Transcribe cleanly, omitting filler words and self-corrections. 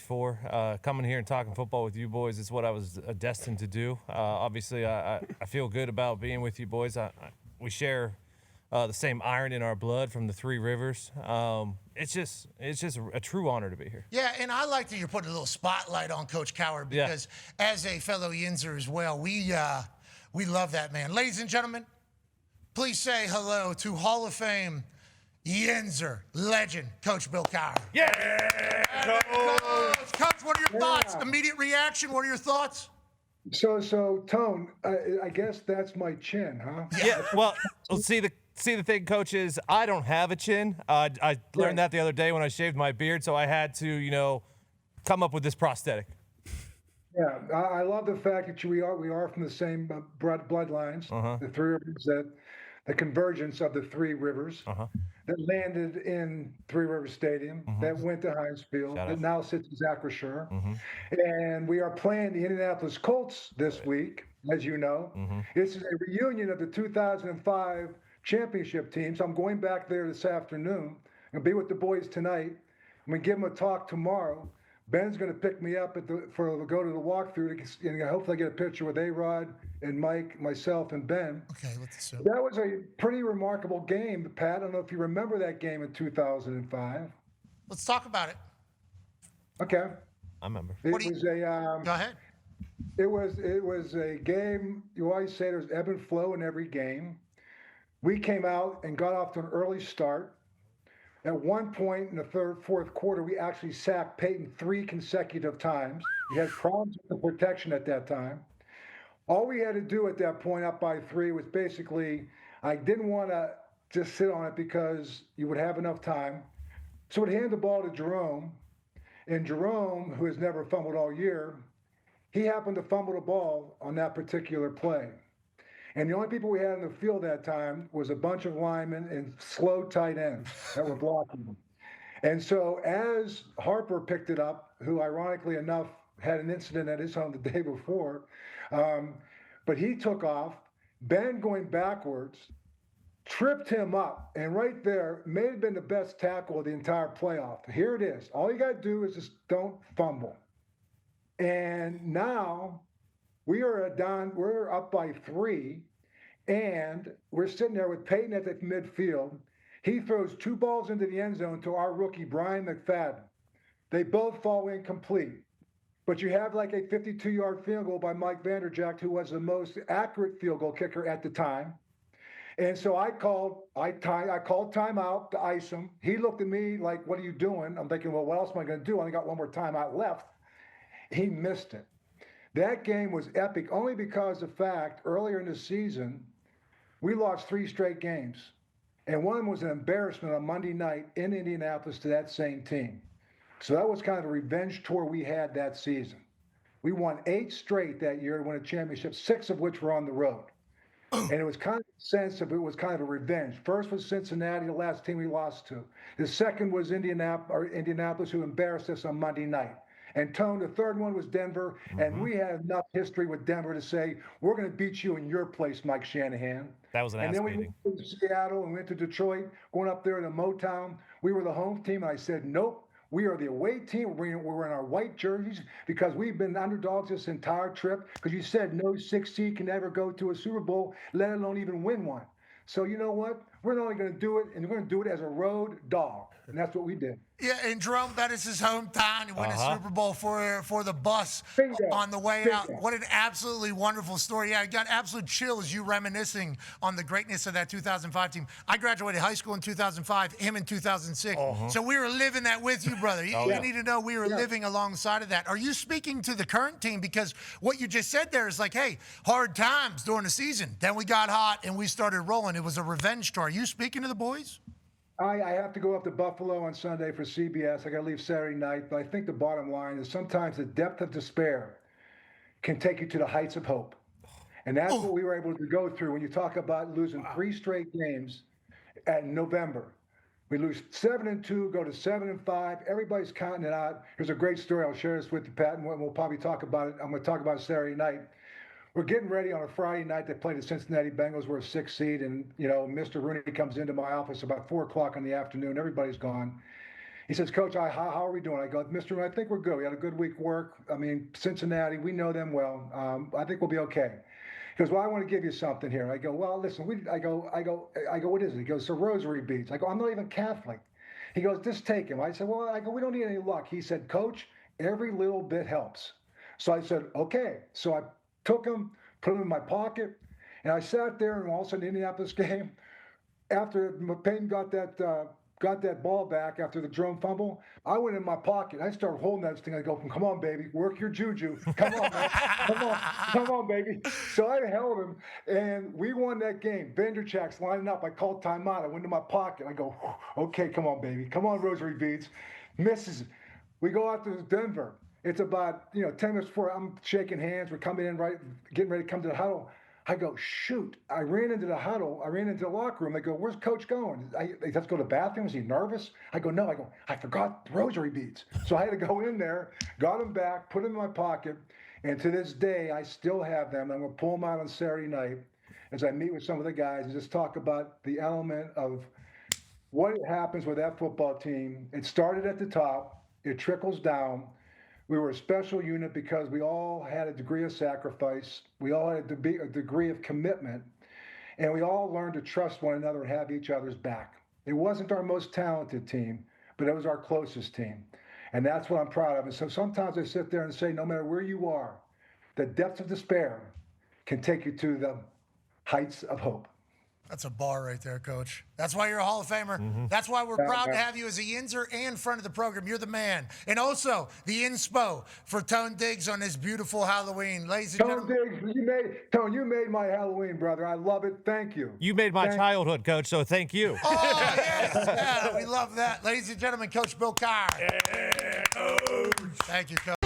for. Coming here and talking football with you boys is what I was destined to do. Obviously, I feel good about being with you boys. We share the same iron in our blood from the Three Rivers. It's just a true honor to be here. Yeah, and I like that you're putting a little spotlight on Coach Cowher because as a fellow Yinzer as well, we love that man. Ladies and gentlemen, please say hello to Hall of Fame Yinzer legend, Coach Bill Cowher. Yeah! Coach, what are your thoughts? Immediate reaction, what are your thoughts? So Tone, I guess that's my chin, huh? Yeah, well, see the thing, Coach, is I don't have a chin. I learned that the other day when I shaved my beard, so I had to, come up with this prosthetic. Yeah, I love the fact that we are from the same bloodlines, the Three Rivers, the convergence of the Three Rivers that landed in Three Rivers Stadium, that went to Heinz Field, that now sits in Acrisure. And we are playing the Indianapolis Colts this week, as you know. This is a reunion of the 2005 championship team, so I'm going back there this afternoon. I'm going to be with the boys tonight. I'm going to give them a talk tomorrow. Ben's going to pick me up to go to the walkthrough and hopefully get a picture with A-Rod and Mike, myself, and Ben. Okay, let's assume. That was a pretty remarkable game, Pat. I don't know if you remember that game in 2005. Let's talk about it. Okay. I remember. Go ahead. It was a game. You always say there's ebb and flow in every game. We came out and got off to an early start. At one point in the fourth quarter, we actually sacked Peyton 3 consecutive times. We had problems with the protection at that time. All we had to do at that point, up by 3, was basically, I didn't want to just sit on it because you would have enough time. So we'd hand the ball to Jerome. And Jerome, who has never fumbled all year, he happened to fumble the ball on that particular play. And the only people we had in the field that time was a bunch of linemen and slow tight ends that were blocking them. And so as Harper picked it up, who ironically enough had an incident at his home the day before, but he took off, Ben going backwards, tripped him up, and right there may have been the best tackle of the entire playoff. Here it is. All you got to do is just don't fumble. And now we're up by 3, and we're sitting there with Peyton at the midfield. He throws 2 balls into the end zone to our rookie, Brian McFadden. They both fall incomplete. But you have like a 52-yard field goal by Mike Vanderjagt, who was the most accurate field goal kicker at the time. And so I called timeout to ice him. He looked at me like, "What are you doing?" I'm thinking, well, what else am I going to do? I only got one more timeout left. He missed it. That game was epic only because of the fact earlier in the season, we lost 3 straight games. And one of them was an embarrassment on Monday night in Indianapolis to that same team. So that was kind of a revenge tour we had that season. We won 8 straight that year to win a championship, 6 of which were on the road. And it was kind of a sense of it was kind of a revenge. First was Cincinnati, the last team we lost to. The second was Indianapolis, who embarrassed us on Monday night. And Tone, the third one was Denver, and we had enough history with Denver to say, we're going to beat you in your place, Mike Shanahan. That was an ass beating. And then we went to Seattle and went to Detroit, going up there to Motown. We were the home team, and I said, nope. We are the away team. We're in our white jerseys because we've been underdogs this entire trip because you said no 6 seed can ever go to a Super Bowl, let alone even win one. So you know what? We're not only going to do it, and we're going to do it as a road dog. And that's what we did. Yeah, and Jerome Bettis' hometown. He won a Super Bowl for the bus on the way out. What an absolutely wonderful story. Yeah, I got absolute chills you reminiscing on the greatness of that 2005 team. I graduated high school in 2005, him in 2006. So we were living that with you, brother. You need to know we were living alongside of that. Are you speaking to the current team? Because what you just said there is like, hey, hard times during the season. Then we got hot and we started rolling. It was a revenge tour. Are you speaking to the boys? I have to go up to Buffalo on Sunday for CBS. I got to leave Saturday night. But I think the bottom line is sometimes the depth of despair can take you to the heights of hope. And that's what we were able to go through when you talk about losing 3 straight games in November. We lose 7-2, go to 7-5. Everybody's counting it out. Here's a great story. I'll share this with you, Pat, and we'll probably talk about it. I'm going to talk about it Saturday night. We're getting ready on a Friday night. They play the Cincinnati Bengals. We're a 6 seed, and Mr. Rooney comes into my office about 4 o'clock in the afternoon. Everybody's gone, He says, Coach, how are we doing? I go, Mr. I think we're good. We had a good week work. I mean, Cincinnati, we know them well. I think we'll be okay. He goes, well, I want to give you something here. I go, well, listen, I go, what is it? He goes, the rosary beads. I go, I'm not even Catholic. He goes, just take him. I said, well, we don't need any luck. He said, Coach, every little bit helps. So I said, okay. So I took him, put him in my pocket, and I sat there, and all of a sudden, the Indianapolis game, after Peyton got that ball back after the drone fumble, I went in my pocket. I started holding that thing. I go, come on, baby, work your juju. Come on, man. Come on, baby. So I held him, and we won that game. Vanderchak's lining up. I called timeout. I went to my pocket. I go, okay, come on, baby. Come on, rosary beads. Misses. We go out to Denver. It's about 10 minutes before I'm shaking hands. We're coming in, getting ready to come to the huddle. I go, shoot. I ran into the huddle. I ran into the locker room. They go, where's Coach going? Let's go to the bathroom. Is he nervous? I go, no. I forgot the rosary beads. So I had to go in there, got them back, put them in my pocket. And to this day, I still have them. I'm going to pull them out on Saturday night as I meet with some of the guys and just talk about the element of what happens with that football team. It started at the top. It trickles down. We were a special unit because we all had a degree of sacrifice. We all had a degree of commitment. And we all learned to trust one another and have each other's back. It wasn't our most talented team, but it was our closest team. And that's what I'm proud of. And so sometimes I sit there and say, no matter where you are, the depths of despair can take you to the heights of hope. That's a bar right there, Coach. That's why you're a Hall of Famer. That's why we're proud to have you as a Yinzer and friend of the program. You're the man. And also, the inspo for Tone Diggs on this beautiful Halloween. Ladies and Tone gentlemen. Diggs, you made my Halloween, brother. I love it. Thank you. You made my childhood, Coach, so thank you. Oh, yes. Yeah, we love that. Ladies and gentlemen, Coach Bill Cowher. Yeah, Coach. Thank you, Coach.